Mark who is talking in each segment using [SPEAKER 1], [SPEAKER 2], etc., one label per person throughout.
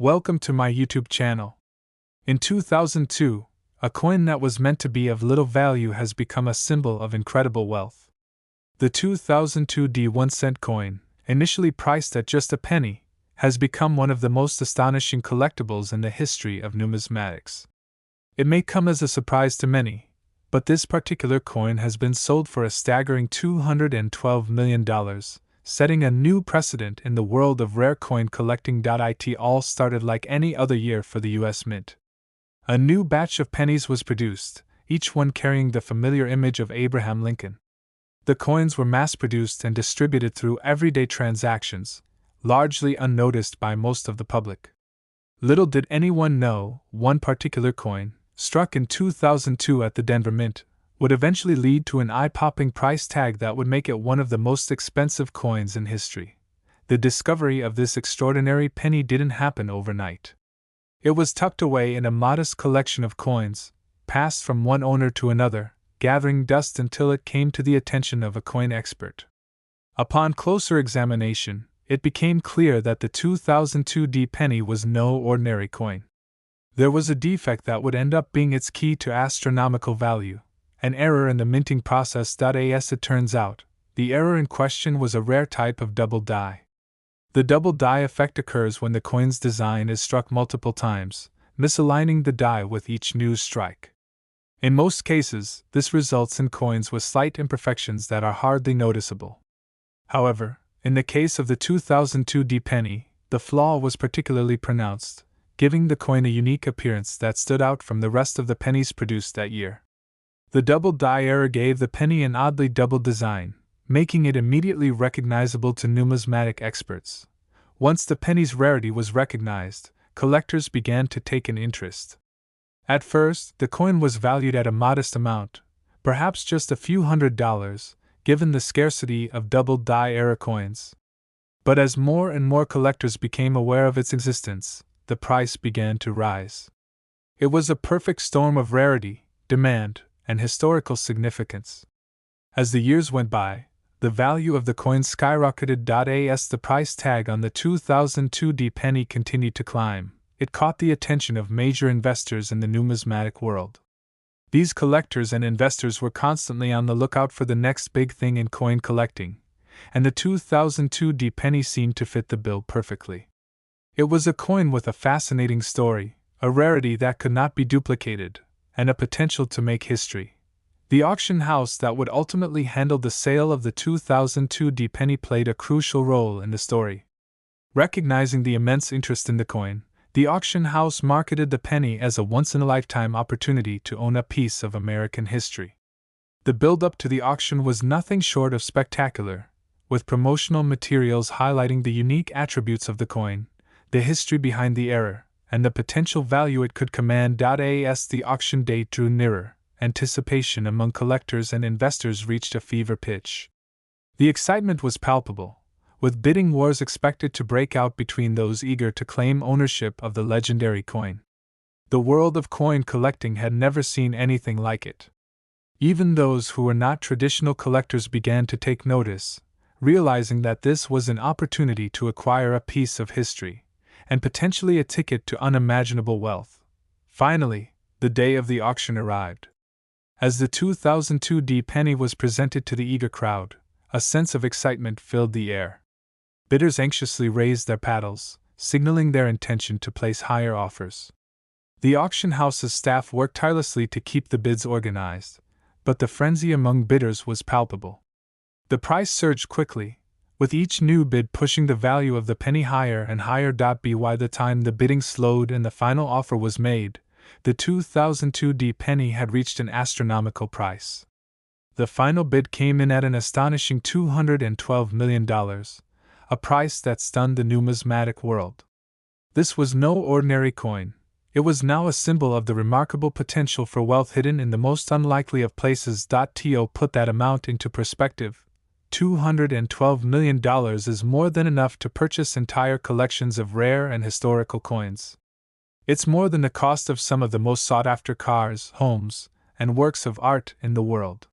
[SPEAKER 1] Welcome to my YouTube channel. In 2002, a coin that was meant to be of little value has become a symbol of incredible wealth. The 2002 D1 coin, initially priced at just a penny, has become one of the most astonishing collectibles in the history of numismatics. It may come as a surprise to many, but this particular coin has been sold for a staggering $212 million, setting a new precedent in the world of rare coin collecting. It all started like any other year for the US Mint. A new batch of pennies was produced, each one carrying the familiar image of Abraham Lincoln. The coins were mass-produced and distributed through everyday transactions, largely unnoticed by most of the public. Little did anyone know, one particular coin, struck in 2002 at the Denver Mint, would eventually lead to an eye-popping price tag that would make it one of the most expensive coins in history. The discovery of this extraordinary penny didn't happen overnight. It was tucked away in a modest collection of coins, passed from one owner to another, gathering dust until it came to the attention of a coin expert. Upon closer examination, it became clear that the 2002 D penny was no ordinary coin. There was a defect that would end up being its key to astronomical value. An error in the minting process. As it turns out, the error in question was a rare type of double die. The double die effect occurs when the coin's design is struck multiple times, misaligning the die with each new strike. In most cases, this results in coins with slight imperfections that are hardly noticeable. However, in the case of the 2002 D penny, the flaw was particularly pronounced, giving the coin a unique appearance that stood out from the rest of the pennies produced that year. The double die error gave the penny an oddly double design, making it immediately recognizable to numismatic experts. Once the penny's rarity was recognized, collectors began to take an interest. At first, the coin was valued at a modest amount, perhaps just a few $100s, given the scarcity of double die error coins. But as more and more collectors became aware of its existence, the price began to rise. It was a perfect storm of rarity, demand, and historical significance. As the years went by, the value of the coin skyrocketed. As the price tag on the 2002 D penny continued to climb, it caught the attention of major investors in the numismatic world. These collectors and investors were constantly on the lookout for the next big thing in coin collecting, and the 2002 D penny seemed to fit the bill perfectly. It was a coin with a fascinating story, a rarity that could not be duplicated, and a potential to make history. The auction house that would ultimately handle the sale of the 2002 D penny played a crucial role in the story. Recognizing the immense interest in the coin, the auction house marketed the penny as a once-in-a-lifetime opportunity to own a piece of American history. The build-up to the auction was nothing short of spectacular, with promotional materials highlighting the unique attributes of the coin, the history behind the error, and the potential value it could command. As the auction date drew nearer, anticipation among collectors and investors reached a fever pitch. The excitement was palpable, with bidding wars expected to break out between those eager to claim ownership of the legendary coin. The world of coin collecting had never seen anything like it. Even those who were not traditional collectors began to take notice, realizing that this was an opportunity to acquire a piece of history, and potentially a ticket to unimaginable wealth. Finally, the day of the auction arrived. As the 2002 D penny was presented to the eager crowd, a sense of excitement filled the air. Bidders anxiously raised their paddles, signaling their intention to place higher offers. The auction house's staff worked tirelessly to keep the bids organized, but the frenzy among bidders was palpable. The price surged quickly, with each new bid pushing the value of the penny higher and higher. By the time the bidding slowed and the final offer was made, the 2002 D penny had reached an astronomical price. The final bid came in at an astonishing $212 million, a price that stunned the numismatic world. This was no ordinary coin. It was now a symbol of the remarkable potential for wealth hidden in the most unlikely of places. To put that amount into perspective, $212 million is more than enough to purchase entire collections of rare and historical coins. It's more than the cost of some of the most sought-after cars, homes, and works of art in the world.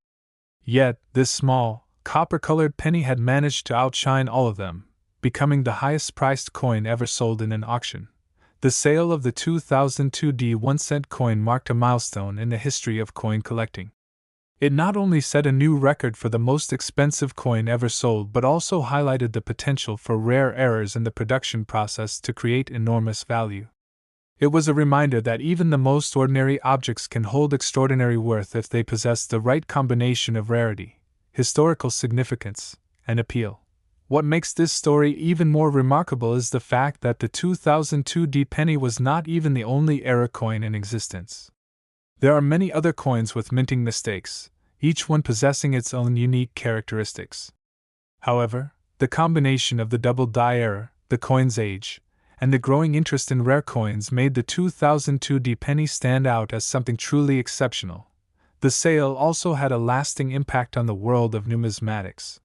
[SPEAKER 1] Yet, this small, copper-colored penny had managed to outshine all of them, becoming the highest-priced coin ever sold in an auction. The sale of the 2002 D1-cent coin marked a milestone in the history of coin collecting. It not only set a new record for the most expensive coin ever sold but also highlighted the potential for rare errors in the production process to create enormous value. It was a reminder that even the most ordinary objects can hold extraordinary worth if they possess the right combination of rarity, historical significance, and appeal. What makes this story even more remarkable is the fact that the 2002 D-penny was not even the only error coin in existence. There are many other coins with minting mistakes, each one possessing its own unique characteristics. However, the combination of the double die error, the coin's age, and the growing interest in rare coins made the 2002 D-penny stand out as something truly exceptional. The sale also had a lasting impact on the world of numismatics.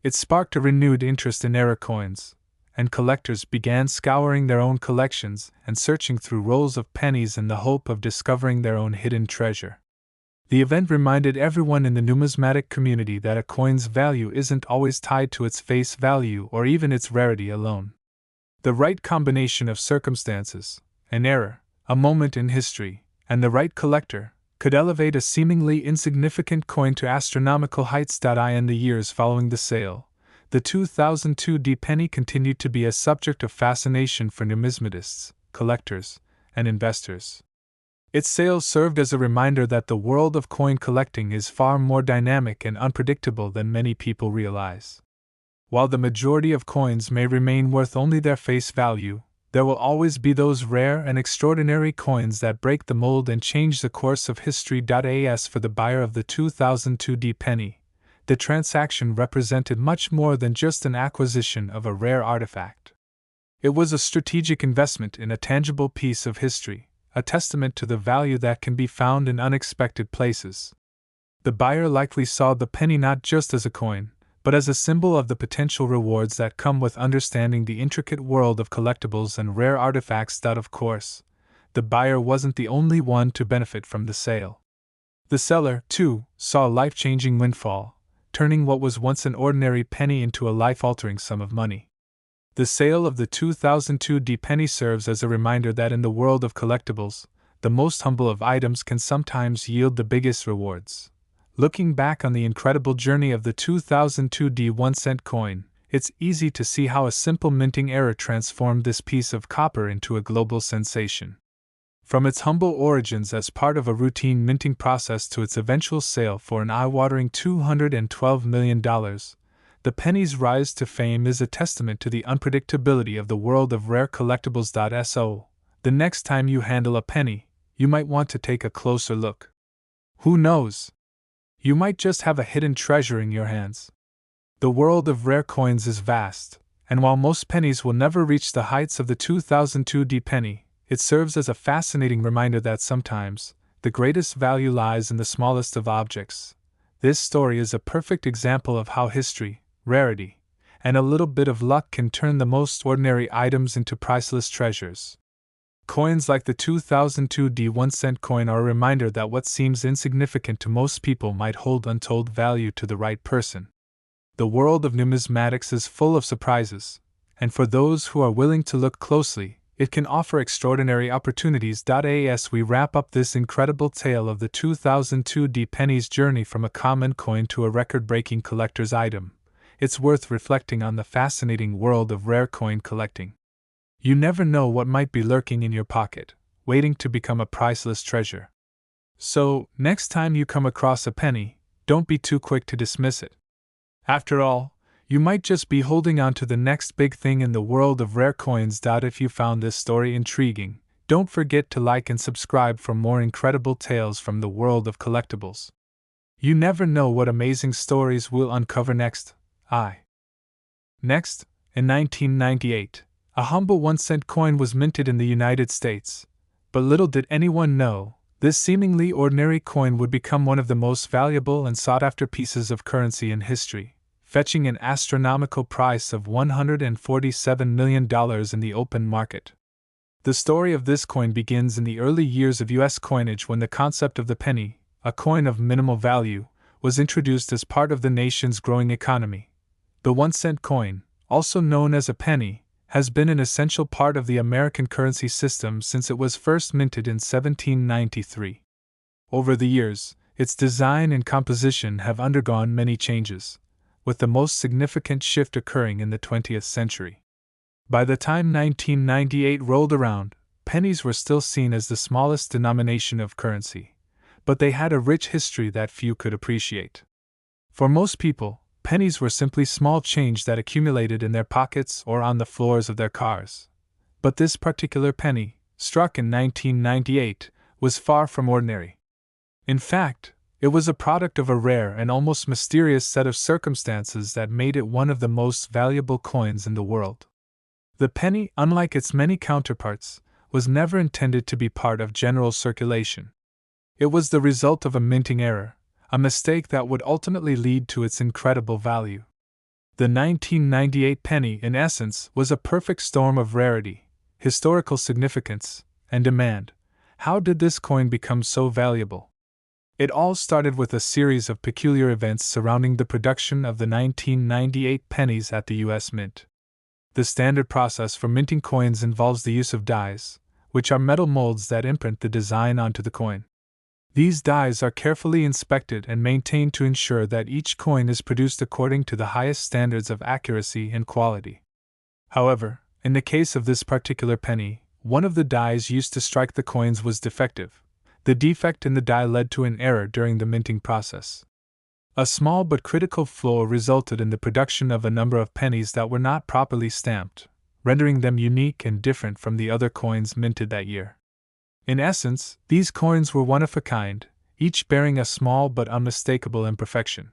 [SPEAKER 1] It sparked a renewed interest in error coins, and collectors began scouring their own collections and searching through rolls of pennies in the hope of discovering their own hidden treasure. The event reminded everyone in the numismatic community that a coin's value isn't always tied to its face value or even its rarity alone. The right combination of circumstances, an error, a moment in history, and the right collector could elevate a seemingly insignificant coin to astronomical heights. In the years following the sale, the 2002 D-penny continued to be a subject of fascination for numismatists, collectors, and investors. Its sale served as a reminder that the world of coin collecting is far more dynamic and unpredictable than many people realize. While the majority of coins may remain worth only their face value, there will always be those rare and extraordinary coins that break the mold and change the course of history. As for the buyer of the 2002 D-penny, the transaction represented much more than just an acquisition of a rare artifact. It was a strategic investment in a tangible piece of history, a testament to the value that can be found in unexpected places. The buyer likely saw the penny not just as a coin, but as a symbol of the potential rewards that come with understanding the intricate world of collectibles and rare artifacts. Of course, the buyer wasn't the only one to benefit from the sale. The seller, too, saw a life-changing windfall, turning what was once an ordinary penny into a life-altering sum of money. The sale of the 2002 D-penny serves as a reminder that in the world of collectibles, the most humble of items can sometimes yield the biggest rewards. Looking back on the incredible journey of the 2002 D1-cent coin, it's easy to see how a simple minting error transformed this piece of copper into a global sensation. From its humble origins as part of a routine minting process to its eventual sale for an eye-watering $212 million, the penny's rise to fame is a testament to the unpredictability of the world of rare collectibles. So, the next time you handle a penny, you might want to take a closer look. Who knows? You might just have a hidden treasure in your hands. The world of rare coins is vast, and while most pennies will never reach the heights of the 2002 D-penny, it serves as a fascinating reminder that sometimes, the greatest value lies in the smallest of objects. This story is a perfect example of how history, rarity, and a little bit of luck can turn the most ordinary items into priceless treasures. Coins like the 2002 D1-cent coin are a reminder that what seems insignificant to most people might hold untold value to the right person. The world of numismatics is full of surprises, and for those who are willing to look closely, it can offer extraordinary opportunities. As we wrap up this incredible tale of the 2002 D-penny's journey from a common coin to a record-breaking collector's item, it's worth reflecting on the fascinating world of rare coin collecting. You never know what might be lurking in your pocket, waiting to become a priceless treasure. So, next time you come across a penny, don't be too quick to dismiss it. After all, you might just be holding on to the next big thing in the world of rare coins. If you found this story intriguing, don't forget to like and subscribe for more incredible tales from the world of collectibles. You never know what amazing stories we'll uncover next. Next, in 1998, a humble 1-cent coin was minted in the United States. But little did anyone know, this seemingly ordinary coin would become one of the most valuable and sought-after pieces of currency in history, fetching an astronomical price of $147 million in the open market. The story of this coin begins in the early years of U.S. coinage when the concept of the penny, a coin of minimal value, was introduced as part of the nation's growing economy. The 1-cent coin, also known as a penny, has been an essential part of the American currency system since it was first minted in 1793. Over the years, its design and composition have undergone many changes, with the most significant shift occurring in the 20th century. By the time 1998 rolled around, pennies were still seen as the smallest denomination of currency, but they had a rich history that few could appreciate. For most people, pennies were simply small change that accumulated in their pockets or on the floors of their cars. But this particular penny, struck in 1998, was far from ordinary. In fact, it was a product of a rare and almost mysterious set of circumstances that made it one of the most valuable coins in the world. The penny, unlike its many counterparts, was never intended to be part of general circulation. It was the result of a minting error, a mistake that would ultimately lead to its incredible value. The 1998 penny, in essence, was a perfect storm of rarity, historical significance, and demand. How did this coin become so valuable? It all started with a series of peculiar events surrounding the production of the 1998 pennies at the U.S. Mint. The standard process for minting coins involves the use of dies, which are metal molds that imprint the design onto the coin. These dies are carefully inspected and maintained to ensure that each coin is produced according to the highest standards of accuracy and quality. However, in the case of this particular penny, one of the dies used to strike the coins was defective. The defect in the die led to an error during the minting process. A small but critical flaw resulted in the production of a number of pennies that were not properly stamped, rendering them unique and different from the other coins minted that year. In essence, these coins were one of a kind, each bearing a small but unmistakable imperfection.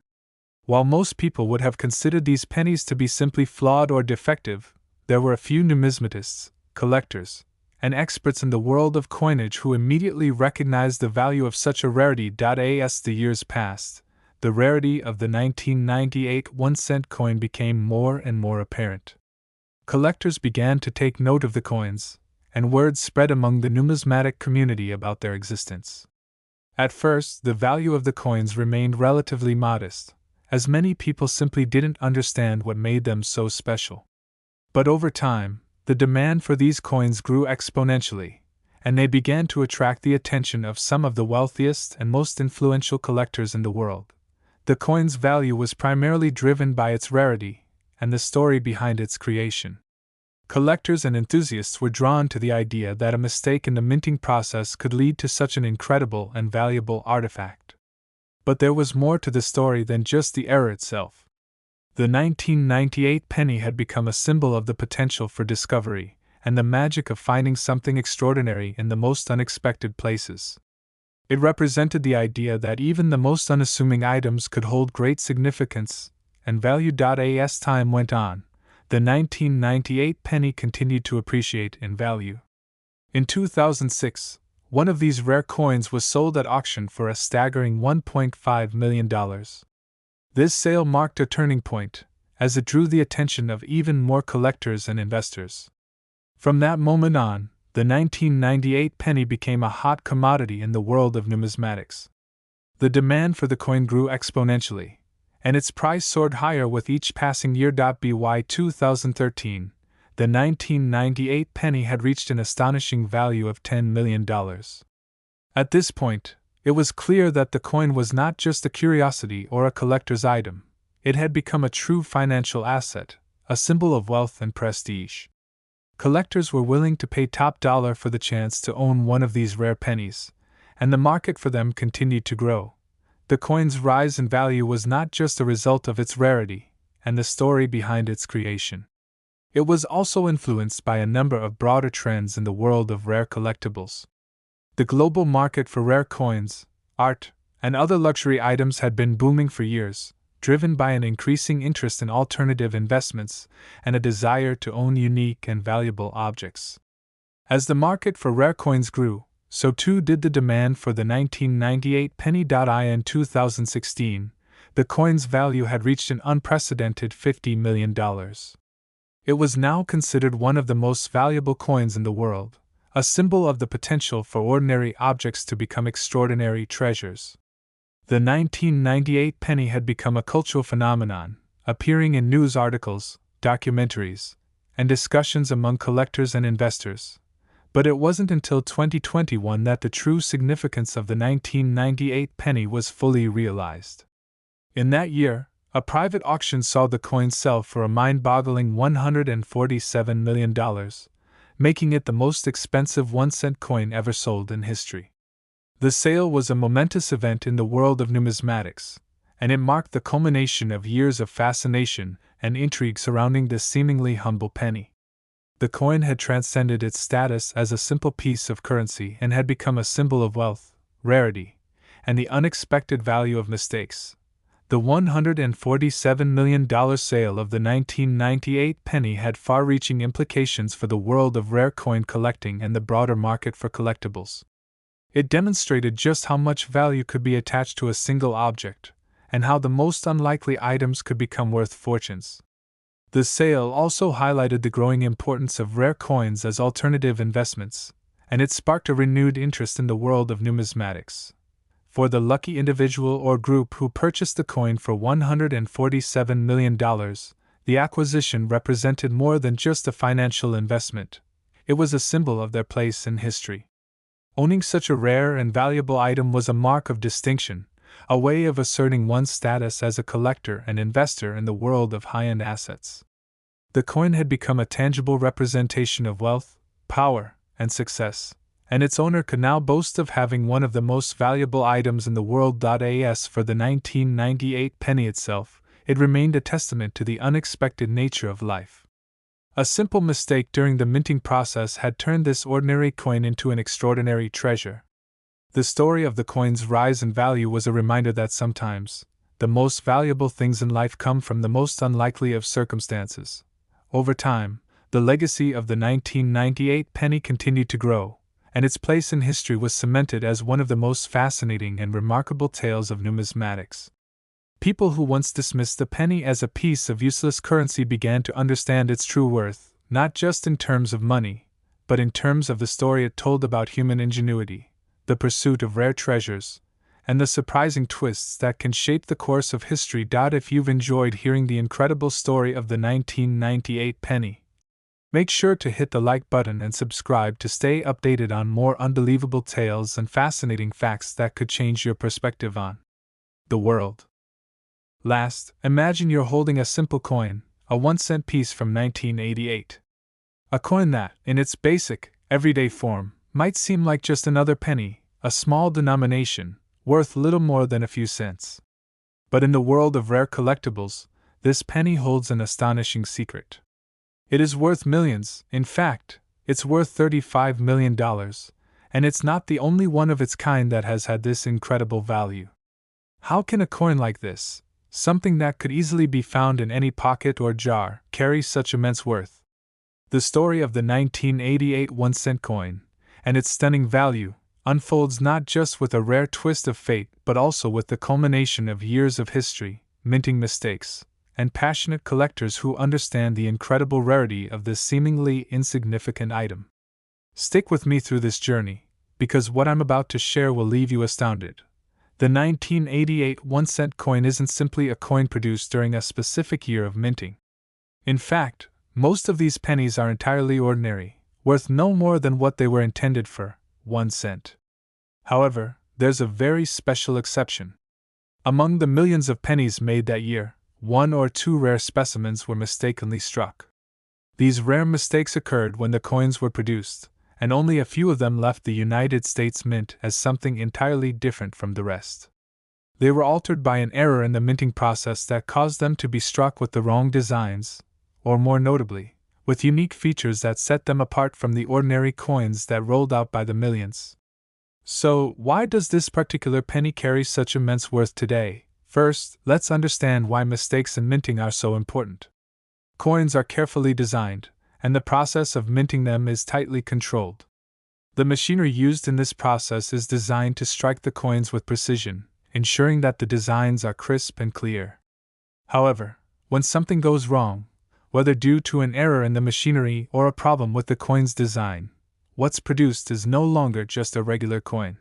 [SPEAKER 1] While most people would have considered these pennies to be simply flawed or defective, there were a few numismatists, collectors, and experts in the world of coinage who immediately recognized the value of such a rarity. As the years passed, the rarity of the 1998 1-cent coin became more and more apparent. Collectors began to take note of the coins, and word spread among the numismatic community about their existence. At first, the value of the coins remained relatively modest, as many people simply didn't understand what made them so special. But over time, the demand for these coins grew exponentially, and they began to attract the attention of some of the wealthiest and most influential collectors in the world. The coin's value was primarily driven by its rarity and the story behind its creation. Collectors and enthusiasts were drawn to the idea that a mistake in the minting process could lead to such an incredible and valuable artifact. But there was more to the story than just the error itself. The 1998 penny had become a symbol of the potential for discovery and the magic of finding something extraordinary in the most unexpected places. It represented the idea that even the most unassuming items could hold great significance and value. As time went on, the 1998 penny continued to appreciate in value. In 2006, one of these rare coins was sold at auction for a staggering $1.5 million. This sale marked a turning point, as it drew the attention of even more collectors and investors. From that moment on, the 1998 penny became a hot commodity in the world of numismatics. The demand for the coin grew exponentially, and its price soared higher with each passing year. By 2013, the 1998 penny had reached an astonishing value of $10 million. At this point, it was clear that the coin was not just a curiosity or a collector's item. It had become a true financial asset, a symbol of wealth and prestige. Collectors were willing to pay top dollar for the chance to own one of these rare pennies, and the market for them continued to grow. The coin's rise in value was not just a result of its rarity and the story behind its creation. It was also influenced by a number of broader trends in the world of rare collectibles. The global market for rare coins, art, and other luxury items had been booming for years, driven by an increasing interest in alternative investments and a desire to own unique and valuable objects. As the market for rare coins grew, so too did the demand for the 1998 penny. In 2016, the coin's value had reached an unprecedented $50 million. It was now considered one of the most valuable coins in the world, a symbol of the potential for ordinary objects to become extraordinary treasures. The 1998 penny had become a cultural phenomenon, appearing in news articles, documentaries, and discussions among collectors and investors. But it wasn't until 2021 that the true significance of the 1998 penny was fully realized. In that year, a private auction saw the coin sell for a mind-boggling $147 million, making it the most expensive 1-cent coin ever sold in history. The sale was a momentous event in the world of numismatics, and it marked the culmination of years of fascination and intrigue surrounding this seemingly humble penny. The coin had transcended its status as a simple piece of currency and had become a symbol of wealth, rarity, and the unexpected value of mistakes. The $147 million sale of the 1998 penny had far-reaching implications for the world of rare coin collecting and the broader market for collectibles. It demonstrated just how much value could be attached to a single object, and how the most unlikely items could become worth fortunes. The sale also highlighted the growing importance of rare coins as alternative investments, and it sparked a renewed interest in the world of numismatics. For the lucky individual or group who purchased the coin for $147 million, the acquisition represented more than just a financial investment. It was a symbol of their place in history. Owning such a rare and valuable item was a mark of distinction, a way of asserting one's status as a collector and investor in the world of high-end assets. The coin had become a tangible representation of wealth, power, and success, and its owner could now boast of having one of the most valuable items in the world. As for the 1998 penny itself, it remained a testament to the unexpected nature of life. A simple mistake during the minting process had turned this ordinary coin into an extraordinary treasure. The story of the coin's rise in value was a reminder that sometimes, the most valuable things in life come from the most unlikely of circumstances. Over time, the legacy of the 1998 penny continued to grow, and its place in history was cemented as one of the most fascinating and remarkable tales of numismatics. People who once dismissed the penny as a piece of useless currency began to understand its true worth, not just in terms of money, but in terms of the story it told about human ingenuity, the pursuit of rare treasures, and the surprising twists that can shape the course of history. If you've enjoyed hearing the incredible story of the 1998 penny, make sure to hit the like button and subscribe to stay updated on more unbelievable tales and fascinating facts that could change your perspective on the world. Last, imagine you're holding a simple coin, a 1-cent piece from 1988. A coin that, in its basic, everyday form, might seem like just another penny, a small denomination, worth little more than a few cents. But in the world of rare collectibles, this penny holds an astonishing secret. It is worth millions. In fact, it's worth $35 million, and it's not the only one of its kind that has had this incredible value. How can a coin like this, something that could easily be found in any pocket or jar, carry such immense worth? The story of the 1988 1-cent coin, and its stunning value, unfolds not just with a rare twist of fate but also with the culmination of years of history, minting mistakes, and passionate collectors who understand the incredible rarity of this seemingly insignificant item. Stick with me through this journey, because what I'm about to share will leave you astounded. The 1988 1-cent coin isn't simply a coin produced during a specific year of minting. In fact, most of these pennies are entirely ordinary, worth no more than what they were intended for, 1 cent. However, there's a very special exception. Among the millions of pennies made that year, 1 or 2 rare specimens were mistakenly struck. These rare mistakes occurred when the coins were produced, and only a few of them left the United States Mint as something entirely different from the rest. They were altered by an error in the minting process that caused them to be struck with the wrong designs, or more notably, with unique features that set them apart from the ordinary coins that rolled out by the millions. So, why does this particular penny carry such immense worth today? First, let's understand why mistakes in minting are so important. Coins are carefully designed, and the process of minting them is tightly controlled. The machinery used in this process is designed to strike the coins with precision, ensuring that the designs are crisp and clear. However, when something goes wrong, whether due to an error in the machinery or a problem with the coin's design, what's produced is no longer just a regular coin.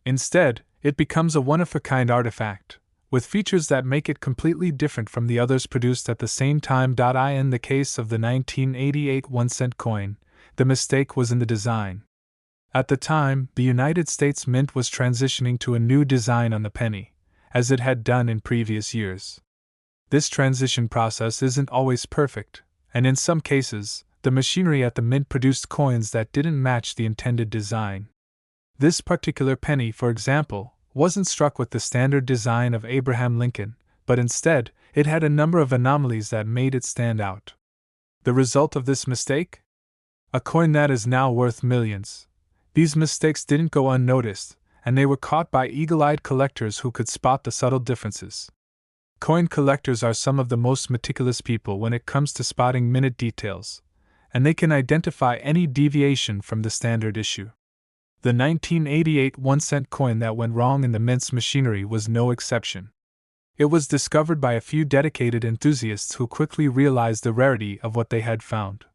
[SPEAKER 1] Instead, it becomes a one-of-a-kind artifact, with features that make it completely different from the others produced at the same time. In the case of the 1988 1-cent coin, the mistake was in the design. At the time, the United States Mint was transitioning to a new design on the penny, as it had done in previous years. This transition process isn't always perfect, and in some cases, the machinery at the Mint produced coins that didn't match the intended design. This particular penny, for example, wasn't struck with the standard design of Abraham Lincoln, but instead, it had a number of anomalies that made it stand out. The result of this mistake? A coin that is now worth millions. These mistakes didn't go unnoticed, and they were caught by eagle-eyed collectors who could spot the subtle differences. Coin collectors are some of the most meticulous people when it comes to spotting minute details, and they can identify any deviation from the standard issue. The 1988 1-cent coin that went wrong in the Mint's machinery was no exception. It was discovered by a few dedicated enthusiasts who quickly realized the rarity of what they had found.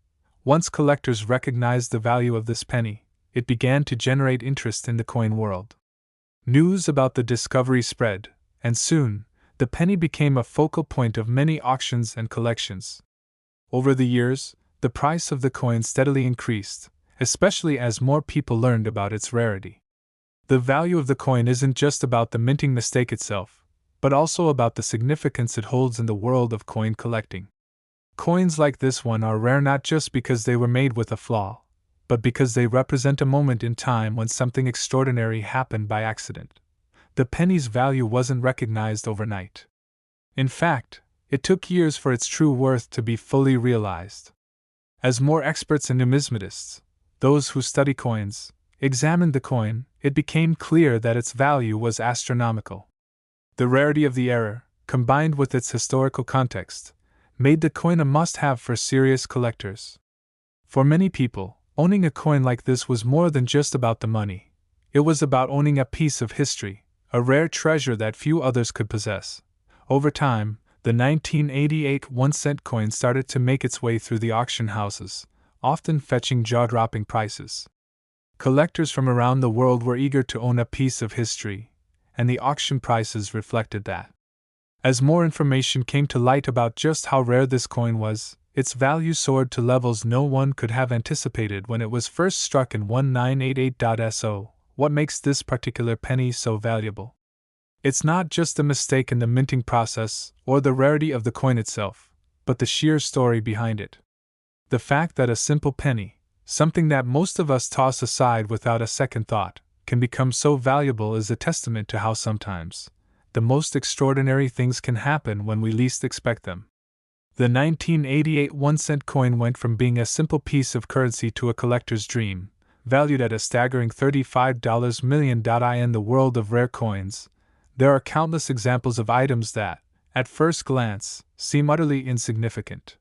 [SPEAKER 1] Once collectors recognized the value of this penny, it began to generate interest in the coin world. News about the discovery spread, and soon, the penny became a focal point of many auctions and collections. Over the years, the price of the coin steadily increased, especially as more people learned about its rarity. The value of the coin isn't just about the minting mistake itself, but also about the significance it holds in the world of coin collecting. Coins like this one are rare not just because they were made with a flaw, but because they represent a moment in time when something extraordinary happened by accident. The penny's value wasn't recognized overnight. In fact, it took years for its true worth to be fully realized. As more experts and numismatists, those who study coins, examined the coin, it became clear that its value was astronomical. The rarity of the error, combined with its historical context, made the coin a must-have for serious collectors. For many people, owning a coin like this was more than just about the money. It was about owning a piece of history, a rare treasure that few others could possess. Over time, the 1988 1-cent coin started to make its way through the auction houses, often fetching jaw-dropping prices. Collectors from around the world were eager to own a piece of history, and the auction prices reflected that. As more information came to light about just how rare this coin was, its value soared to levels no one could have anticipated when it was first struck in 1988. What makes this particular penny so valuable? It's not just a mistake in the minting process or the rarity of the coin itself, but the sheer story behind it. The fact that a simple penny, something that most of us toss aside without a second thought, can become so valuable is a testament to how sometimes the most extraordinary things can happen when we least expect them. The 1988 1-cent coin went from being a simple piece of currency to a collector's dream, valued at a staggering $35 million. In the world of rare coins, there are countless examples of items that, at first glance, seem utterly insignificant.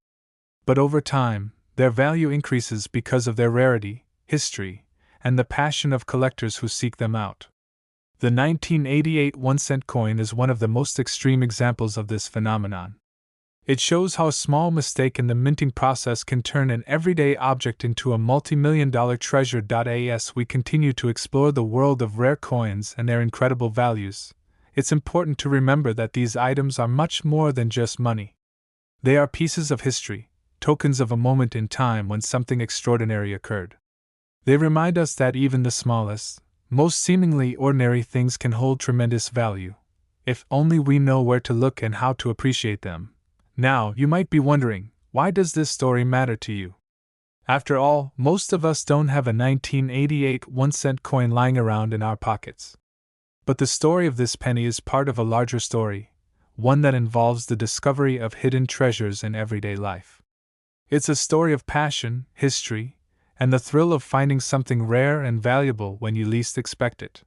[SPEAKER 1] But over time, their value increases because of their rarity, history, and the passion of collectors who seek them out. The 1988 1-cent coin is one of the most extreme examples of this phenomenon. It shows how a small mistake in the minting process can turn an everyday object into a multi-million-dollar treasure. As we continue to explore the world of rare coins and their incredible values, it's important to remember that these items are much more than just money. They are pieces of history, tokens of a moment in time when something extraordinary occurred. They remind us that even the smallest, most seemingly ordinary things can hold tremendous value, if only we know where to look and how to appreciate them. Now, you might be wondering, why does this story matter to you? After all, most of us don't have a 1988 1-cent coin lying around in our pockets. But the story of this penny is part of a larger story, one that involves the discovery of hidden treasures in everyday life. It's a story of passion, history, and the thrill of finding something rare and valuable when you least expect it.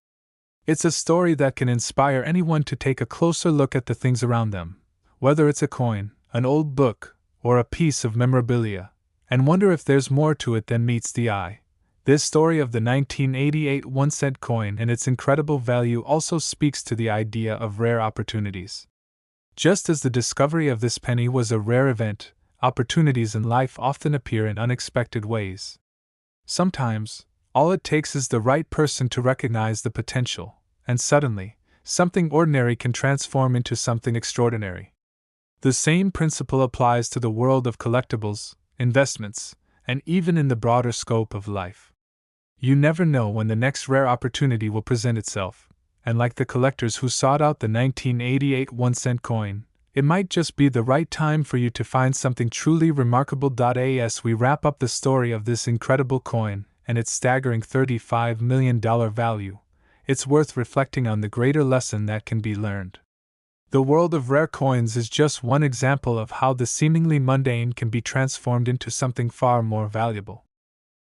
[SPEAKER 1] It's a story that can inspire anyone to take a closer look at the things around them, whether it's a coin, an old book, or a piece of memorabilia, and wonder if there's more to it than meets the eye. This story of the 1988 1-cent coin and its incredible value also speaks to the idea of rare opportunities. Just as the discovery of this penny was a rare event, opportunities in life often appear in unexpected ways. Sometimes, all it takes is the right person to recognize the potential, and suddenly, something ordinary can transform into something extraordinary. The same principle applies to the world of collectibles, investments, and even in the broader scope of life. You never know when the next rare opportunity will present itself, and like the collectors who sought out the 1988 1-cent coin, it might just be the right time for you to find something truly remarkable. As we wrap up the story of this incredible coin and its staggering $35 million value, it's worth reflecting on the greater lesson that can be learned. The world of rare coins is just one example of how the seemingly mundane can be transformed into something far more valuable.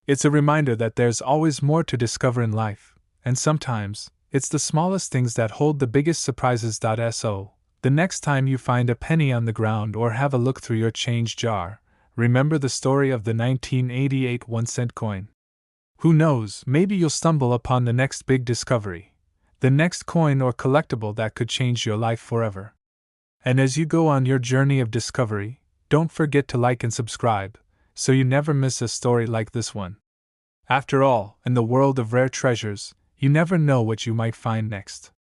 [SPEAKER 1] It's a reminder that there's always more to discover in life, and sometimes, it's the smallest things that hold the biggest surprises. So, the next time you find a penny on the ground or have a look through your change jar, remember the story of the 1988 1-cent coin. Who knows, maybe you'll stumble upon the next big discovery, the next coin or collectible that could change your life forever. And as you go on your journey of discovery, don't forget to like and subscribe, so you never miss a story like this one. After all, in the world of rare treasures, you never know what you might find next.